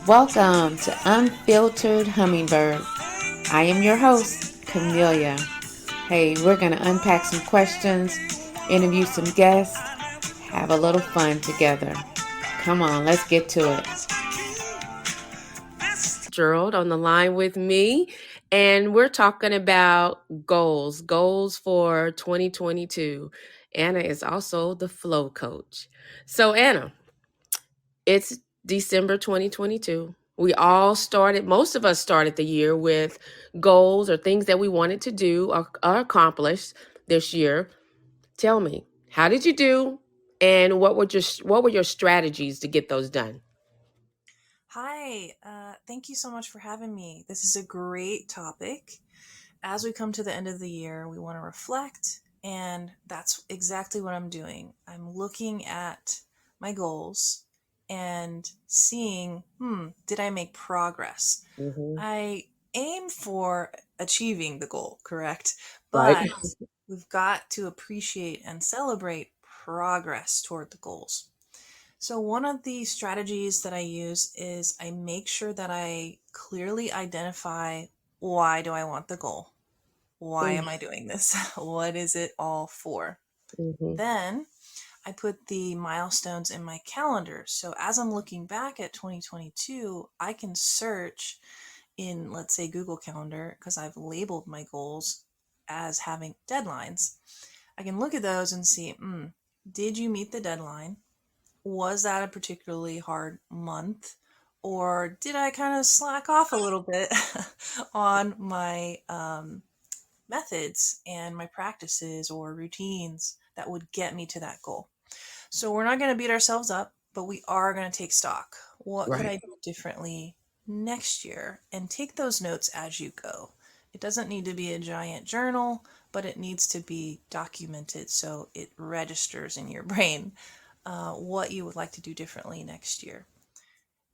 Welcome to Unfiltered Hummingbird. I am your host, Camelia. Hey, we're going to unpack some questions, interview some guests, have a little fun together. Come on, let's get to it. Fitzgerald on the line with me, and we're talking about goals for 2022. Anna is also the flow coach. So, Anna, it's December 2022. Most of us started the year with goals or things that we wanted to do or accomplish this year. Tell me, how did you do? And what were your strategies to get those done? Hi, thank you so much for having me. This is a great topic. As we come to the end of the year, we want to reflect, and that's exactly what I'm doing. I'm looking at my goals and seeing, did I make progress? Hmm. I aim for achieving the goal, correct? Right. But we've got to appreciate and celebrate progress toward the goals. So, one of the strategies that I use is I make sure that I clearly identify, why do I want the goal? Why am I doing this? What is it all for? Mm-hmm. Then I put the milestones in my calendar. So, as I'm looking back at 2022, I can search in, let's say, Google Calendar, because I've labeled my goals as having deadlines. I can look at those and see, did you meet the deadline? Was that a particularly hard month? Or did I kind of slack off a little bit on my methods and my practices or routines that would get me to that goal? So we're not going to beat ourselves up, but we are going to take stock. What could Right. I do differently next year? And take those notes as you go. It doesn't need to be a giant journal, but it needs to be documented so it registers in your brain what you would like to do differently next year.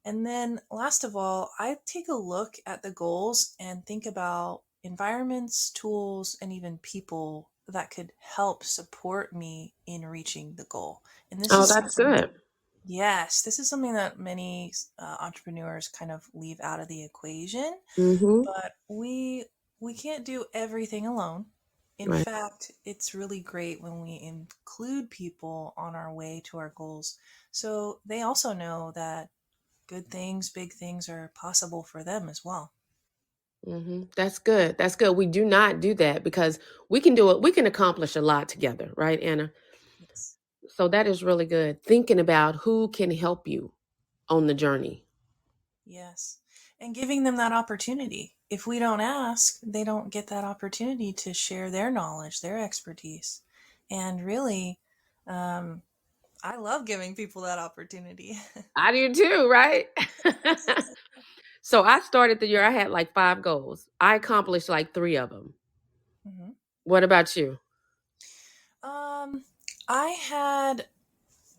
And then, last of all, I take a look at the goals and think about environments, tools, and even people that could help support me in reaching the goal. And this Oh, is that's something, good. yes, this is something that many entrepreneurs kind of leave out of the equation. Mm-hmm. But we can't do everything alone. In Right. fact, it's really great when we include people on our way to our goals, so they also know that good things, big things are possible for them as well. Mm-hmm. That's good. That's good. We do not do that because we can do it. We can accomplish a lot together, right, Anna? Yes. So that is really good. Thinking about who can help you on the journey. Yes. And giving them that opportunity. If we don't ask, they don't get that opportunity to share their knowledge, their expertise. And really, um, I love giving people that opportunity. I do too, right? So I started the year, I had like 5 goals. I accomplished like 3 of them. Mhm. What about you? Um, I had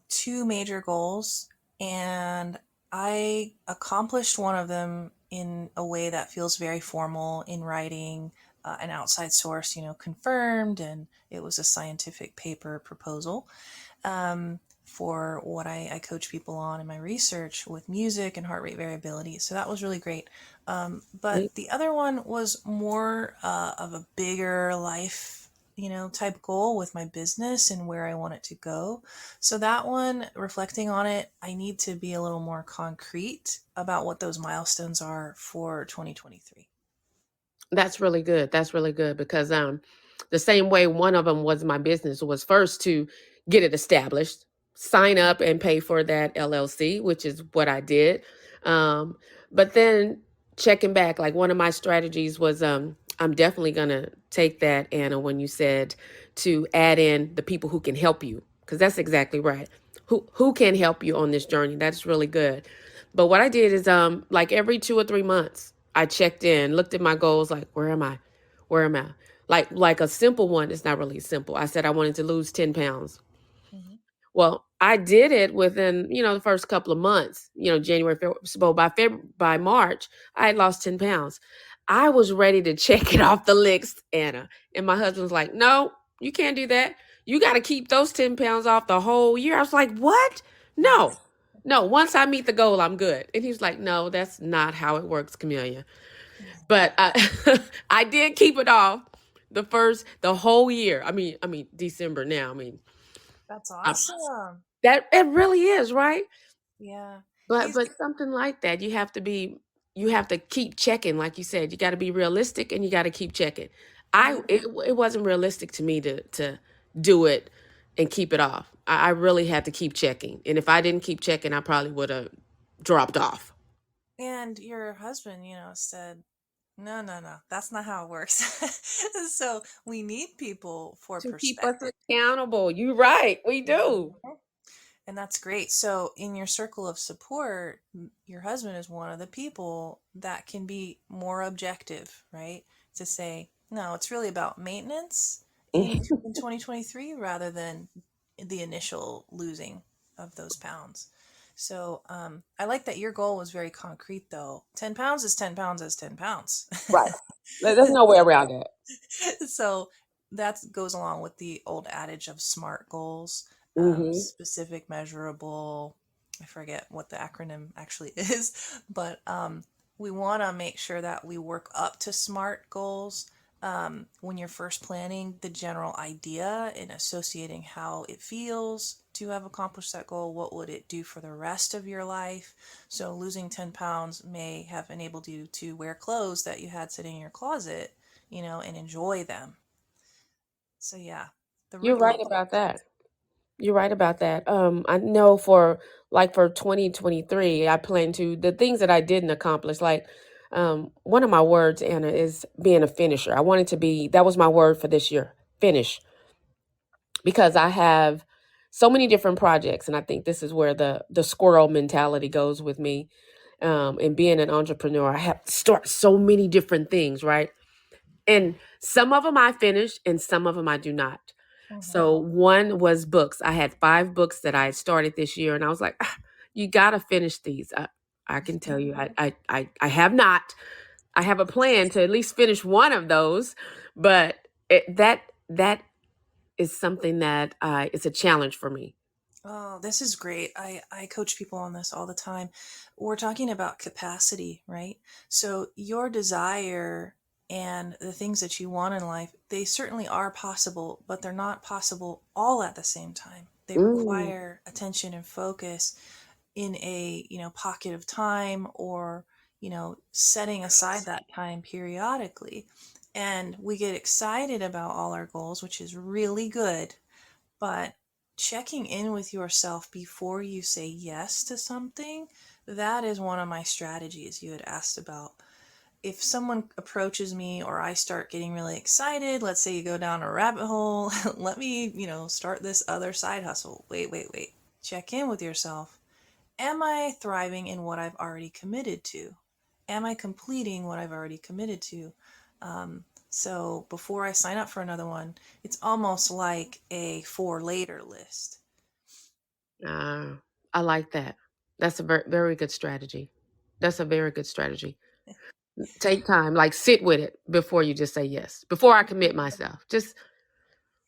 two major goals, and I accomplished one of them in a way that feels very formal in writing, an outside source, confirmed, and it was a scientific paper proposal for what I coach people on in my research with music and heart rate variability. So that was really great. Right? But the other one was more of a bigger life, type goal with my business and where I want it to go. So that one, reflecting on it, I need to be a little more concrete about what those milestones are for 2023. That's really good. That's really good because the same way one of them was my business was first to get it established, sign up and pay for that LLC, which is what I did. Um but then checking back, like one of my strategies was I'm definitely going to take that, Anna, when you said to add in the people who can help you, because that's exactly right. Who can help you on this journey? That's really good. But what I did is like every 2 or 3 months I checked in, looked at my goals, like where am I? Where am I? Like a simple one, it's not really simple. I said I wanted to lose 10 pounds. Hmm. Well, I did it within, the first couple of months, January, February. So by March, I had lost 10 pounds. I was ready to check it off the list, Anna. And my husband was like, no, you can't do that. You got to keep those 10 pounds off the whole year. I was like, what? No. No, once I meet the goal, I'm good. And he was like, no, that's not how it works, Camellia. Mm. But I, I did keep it off the whole year. I mean, December now. I mean, That's I, awesome. that it really is right. Yeah. But He's something like that, you have to keep checking, like you said. You got to be realistic, and you got to keep checking. yeah. It wasn't realistic to me to do it and keep it off. I really had to keep checking, and if I didn't keep checking, I probably would have dropped off. And your husband, said, no, no, no, that's not how it works. So we need people for To keep us perspective. accountable. You're right. We do. Mhm. And that's great. So, in your circle of support, your husband is one of the people that can be more objective, right? To say, no, it's really about maintenance in 2023 rather than the initial losing of those pounds. So, I like that your goal was very concrete, though. 10 pounds is 10 pounds is 10 pounds. Right. There's no way around that. So that goes along with the old adage of SMART goals, Hmm. specific, measurable. I forget what the acronym actually is, but we want to make sure that we work up to SMART goals. When you're first planning the general idea and associating how it feels to have accomplished that goal, what would it do for the rest of your life? So, losing 10 pounds may have enabled you to wear clothes that you had sitting in your closet, and enjoy them. So yeah, the You're real right about that. You're right about that. I know for 2023, I plan to the things that I didn't accomplish. Like, one of my words, Anna, is being a finisher. I wanted to be. That was my word for this year. Finish, because I have so many different projects, and I think this is where the squirrel mentality goes with me. And being an entrepreneur, I have to start so many different things, right? And some of them I finished and some of them I do not. hmm So one was books. I had 5 books that I had started this year, and I was like, "Ah, you got to finish these." I can tell you, I have not. I have a plan to at least finish one of those, but that is something that it's a challenge for me. Oh, this is great. I coach people on this all the time. We're talking about capacity, right? So your desire and the things that you want in life, they certainly are possible, but they're not possible all at the same time. They Mm, require attention and focus in a, pocket of time, or, setting aside that time periodically. And we get excited about all our goals, which is really good. But checking in with yourself before you say yes to something, that is one of my strategies you had asked about. If someone approaches me or I start getting really excited, let's say you go down a rabbit hole, let me, start this other side hustle. Wait, wait, wait. Check in with yourself. Am I thriving in what I've already committed to? Am I completing what I've already committed to? So before I sign up for another one, it's almost like a for later list. uh, I like that. That's a very good strategy. That's a very good strategy. Take time, like sit with it before you just say yes. Before I commit myself. Just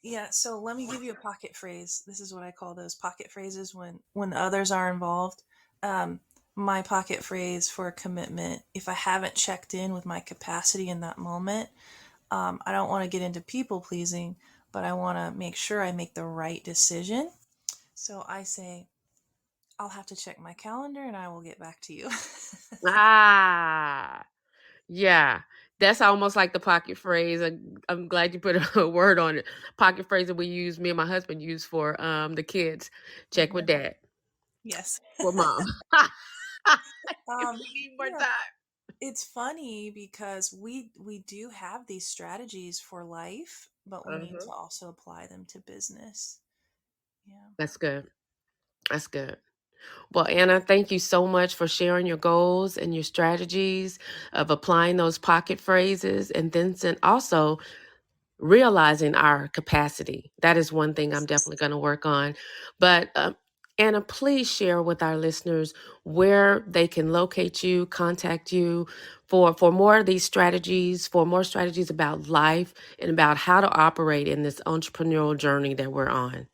Yeah, so let me give you a pocket phrase. This is what I call those pocket phrases when others are involved. Um, my pocket phrase for commitment, if I haven't checked in with my capacity in that moment, I don't want to get into people pleasing, but I want to make sure I make the right decision. So I say, I'll have to check my calendar and I will get back to you. ah, yeah. That's almost like the pocket phrase. I'm glad you put a word on it. Pocket phrase that we use, me and my husband use for the kids. Check with Mhm. dad. Yes. With mom. If um, we need more you know, time. it's funny because we do have these strategies for life, but we need Uh-huh. to also apply them to business. Yeah. That's good. That's good. Well, Anna, thank you so much for sharing your goals and your strategies of applying those pocket phrases, and then also realizing our capacity. That is one thing I'm definitely going to work on. But Anna, please share with our listeners where they can locate you, contact you for more of these strategies, for more strategies about life and about how to operate in this entrepreneurial journey that we're on.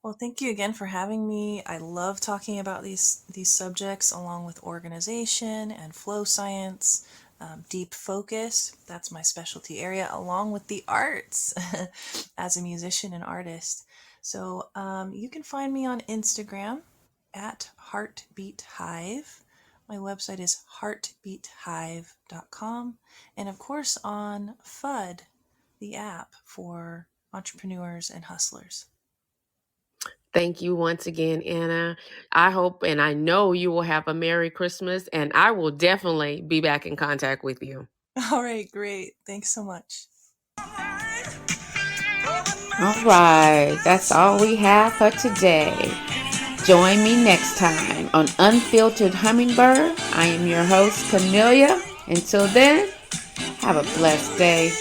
Well, thank you again for having me. I love talking about these subjects along with organization and flow science, deep focus. That's my specialty area, along with the arts as a musician and artist. So you can find me on Instagram at Heartbeat Hive. My website is heartbeathive.com. And of course on FUD, the app for entrepreneurs and hustlers. Thank you once again, Anna. I hope and I know you will have a Merry Christmas, and I will definitely be back in contact with you. All right, great. Thanks so much. All right, that's all we have for today. Join me next time on Unfiltered Hummingbird. I am your host, Camelia. Until then, have a blessed day.